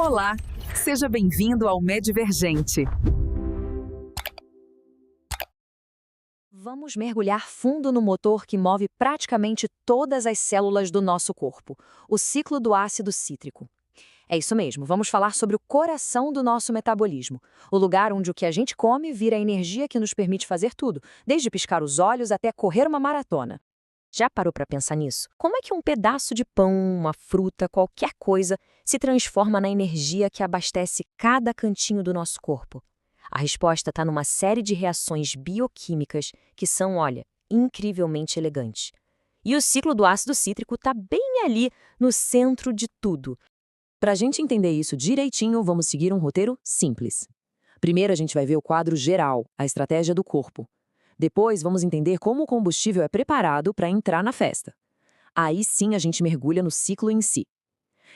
Olá, seja bem-vindo ao Medvergente. Vamos mergulhar fundo no motor que move praticamente todas as células do nosso corpo, o ciclo do ácido cítrico. É isso mesmo, vamos falar sobre o coração do nosso metabolismo, o lugar onde o que a gente come vira a energia que nos permite fazer tudo, desde piscar os olhos até correr uma maratona. Já parou para pensar nisso? Como é que um pedaço de pão, uma fruta, qualquer coisa, se transforma na energia que abastece cada cantinho do nosso corpo? A resposta está numa série de reações bioquímicas que são, olha, incrivelmente elegantes. E o ciclo do ácido cítrico está bem ali, no centro de tudo. Para a gente entender isso direitinho, vamos seguir um roteiro simples. Primeiro, a gente vai ver o quadro geral, a estratégia do corpo. Depois, vamos entender como o combustível é preparado para entrar na festa. Aí sim a gente mergulha no ciclo em si.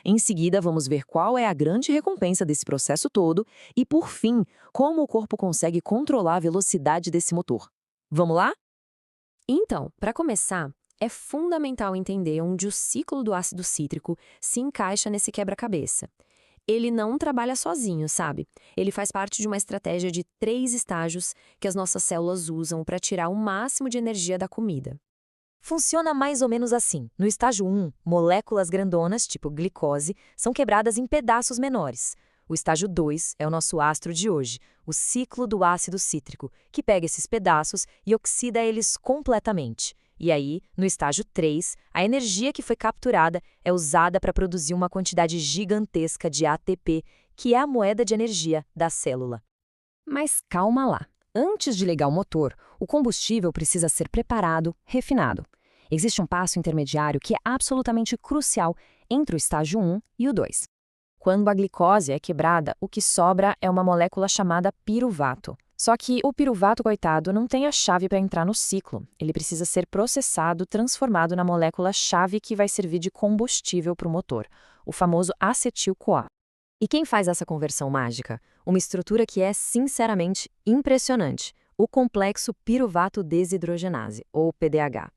Em seguida, vamos ver qual é a grande recompensa desse processo todo e, por fim, como o corpo consegue controlar a velocidade desse motor. Vamos lá? Então, para começar, é fundamental entender onde o ciclo do ácido cítrico se encaixa nesse quebra-cabeça. Ele não trabalha sozinho, sabe? Ele faz parte de uma estratégia de 3 estágios que as nossas células usam para tirar o máximo de energia da comida. Funciona mais ou menos assim. No estágio 1, moléculas grandonas, tipo glicose, são quebradas em pedaços menores. O estágio 2 é o nosso astro de hoje, o ciclo do ácido cítrico, que pega esses pedaços e oxida eles completamente. E aí, no estágio 3, a energia que foi capturada é usada para produzir uma quantidade gigantesca de ATP, que é a moeda de energia da célula. Mas calma lá. Antes de ligar o motor, o combustível precisa ser preparado, refinado. Existe um passo intermediário que é absolutamente crucial entre o estágio 1 e o 2. Quando a glicose é quebrada, o que sobra é uma molécula chamada piruvato. Só que o piruvato, coitado, não tem a chave para entrar no ciclo. Ele precisa ser processado, transformado na molécula-chave que vai servir de combustível para o motor, o famoso acetil-CoA. E quem faz essa conversão mágica? Uma estrutura que é, sinceramente, impressionante: o complexo piruvato desidrogenase, ou PDH.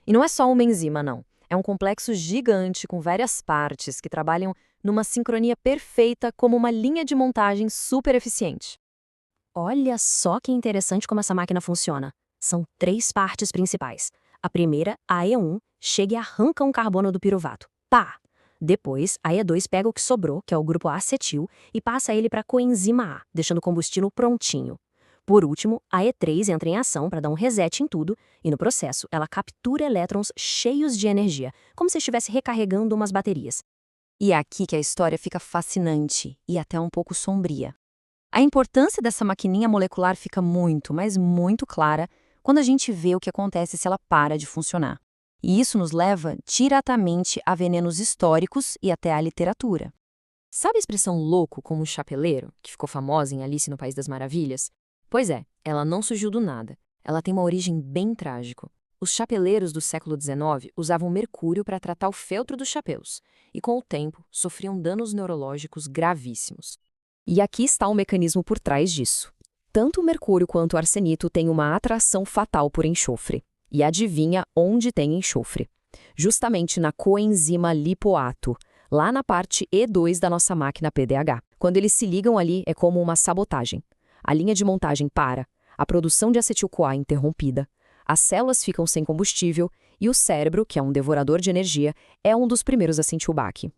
E não é só uma enzima, não. É um complexo gigante com várias partes que trabalham numa sincronia perfeita como uma linha de montagem super eficiente. Olha só que interessante como essa máquina funciona. São 3 partes principais. A primeira, a E1, chega e arranca um carbono do piruvato. Pá! Depois, a E2 pega o que sobrou, que é o grupo acetil, e passa ele para a coenzima A, deixando o combustível prontinho. Por último, a E3 entra em ação para dar um reset em tudo, e no processo ela captura elétrons cheios de energia, como se estivesse recarregando umas baterias. E é aqui que a história fica fascinante e até um pouco sombria. A importância dessa maquininha molecular fica muito, mas muito clara quando a gente vê o que acontece se ela para de funcionar. E isso nos leva diretamente a venenos históricos e até à literatura. Sabe a expressão louco como chapeleiro, que ficou famosa em Alice no País das Maravilhas? Pois é, ela não surgiu do nada. Ela tem uma origem bem trágica. Os chapeleiros do século XIX usavam mercúrio para tratar o feltro dos chapéus e, com o tempo, sofriam danos neurológicos gravíssimos. E aqui está o mecanismo por trás disso. Tanto o mercúrio quanto o arsenito têm uma atração fatal por enxofre. E adivinha onde tem enxofre? Justamente na coenzima lipoato, lá na parte E2 da nossa máquina PDH. Quando eles se ligam ali, é como uma sabotagem. A linha de montagem para, a produção de acetil-CoA é interrompida, as células ficam sem combustível e o cérebro, que é um devorador de energia, é um dos primeiros a sentir o baque.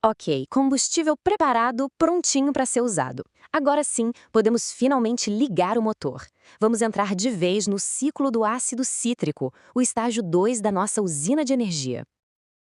Ok, combustível preparado, prontinho para ser usado. Agora sim, podemos finalmente ligar o motor. Vamos entrar de vez no ciclo do ácido cítrico, o estágio 2 da nossa usina de energia.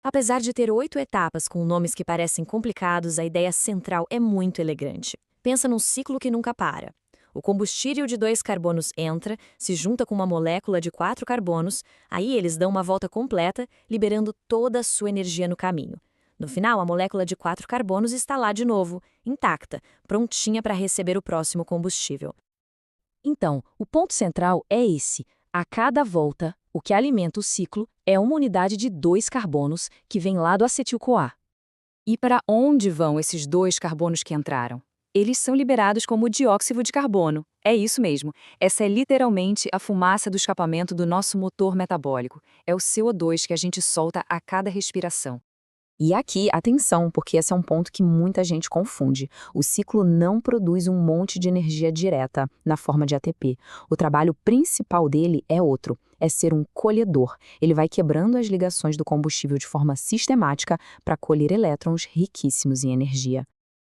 Apesar de ter 8 etapas com nomes que parecem complicados, a ideia central é muito elegante. Pensa num ciclo que nunca para. O combustível de 2 carbonos entra, se junta com uma molécula de 4 carbonos, aí eles dão uma volta completa, liberando toda a sua energia no caminho. No final, a molécula de 4 carbonos está lá de novo, intacta, prontinha para receber o próximo combustível. Então, o ponto central é esse. A cada volta, o que alimenta o ciclo é uma unidade de 2 carbonos que vem lá do acetil-CoA. E para onde vão esses 2 carbonos que entraram? Eles são liberados como dióxido de carbono. É isso mesmo. Essa é literalmente a fumaça do escapamento do nosso motor metabólico. É o CO2 que a gente solta a cada respiração. E aqui, atenção, porque esse é um ponto que muita gente confunde. O ciclo não produz um monte de energia direta na forma de ATP. O trabalho principal dele é outro, é ser um colhedor. Ele vai quebrando as ligações do combustível de forma sistemática para colher elétrons riquíssimos em energia.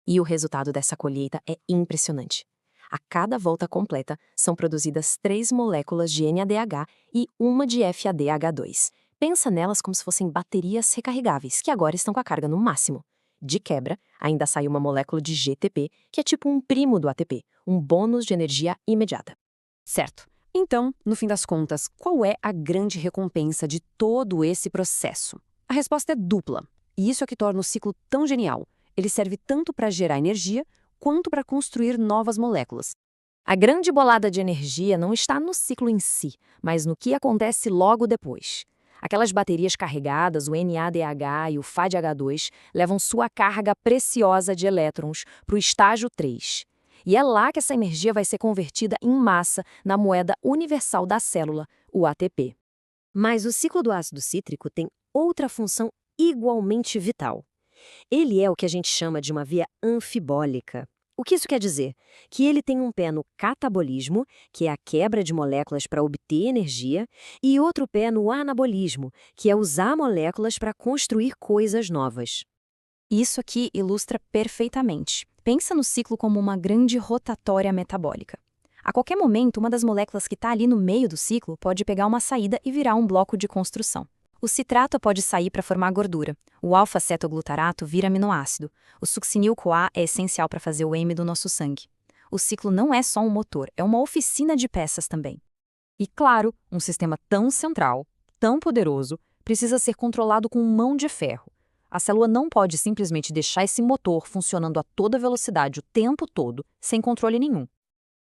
E o resultado dessa colheita é impressionante. A cada volta completa, são produzidas 3 moléculas de NADH e uma de FADH2. Pensa nelas como se fossem baterias recarregáveis, que agora estão com a carga no máximo. De quebra, ainda sai uma molécula de GTP, que é tipo um primo do ATP, um bônus de energia imediata. Certo. Então, no fim das contas, qual é a grande recompensa de todo esse processo? A resposta é dupla. E isso é que torna o ciclo tão genial. Ele serve tanto para gerar energia, quanto para construir novas moléculas. A grande bolada de energia não está no ciclo em si, mas no que acontece logo depois. Aquelas baterias carregadas, o NADH e o FADH2, levam sua carga preciosa de elétrons para o estágio 3. E é lá que essa energia vai ser convertida em massa na moeda universal da célula, o ATP. Mas o ciclo do ácido cítrico tem outra função igualmente vital. Ele é o que a gente chama de uma via anfibólica. O que isso quer dizer? Que ele tem um pé no catabolismo, que é a quebra de moléculas para obter energia, e outro pé no anabolismo, que é usar moléculas para construir coisas novas. Isso aqui ilustra perfeitamente. Pensa no ciclo como uma grande rotatória metabólica. A qualquer momento, uma das moléculas que está ali no meio do ciclo pode pegar uma saída e virar um bloco de construção. O citrato pode sair para formar gordura. O alfa-cetoglutarato vira aminoácido. O succinil-CoA é essencial para fazer o heme do nosso sangue. O ciclo não é só um motor, é uma oficina de peças também. E claro, um sistema tão central, tão poderoso, precisa ser controlado com mão de ferro. A célula não pode simplesmente deixar esse motor funcionando a toda velocidade o tempo todo, sem controle nenhum.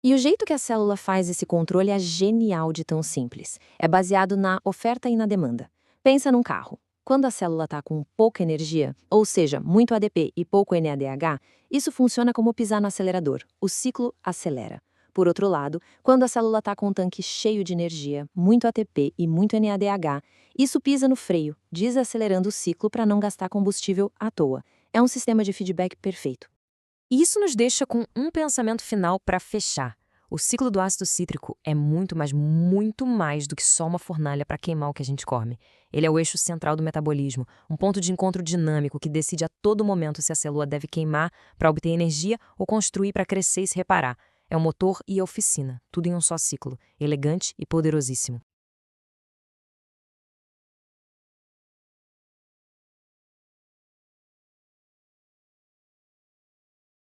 E o jeito que a célula faz esse controle é genial de tão simples. É baseado na oferta e na demanda. Pensa num carro. Quando a célula está com pouca energia, ou seja, muito ADP e pouco NADH, isso funciona como pisar no acelerador. O ciclo acelera. Por outro lado, quando a célula está com um tanque cheio de energia, muito ATP e muito NADH, isso pisa no freio, desacelerando o ciclo para não gastar combustível à toa. É um sistema de feedback perfeito. Isso nos deixa com um pensamento final para fechar. O ciclo do ácido cítrico é muito mais do que só uma fornalha para queimar o que a gente come. Ele é o eixo central do metabolismo, um ponto de encontro dinâmico que decide a todo momento se a célula deve queimar para obter energia ou construir para crescer e se reparar. É o motor e a oficina, tudo em um só ciclo, elegante e poderosíssimo.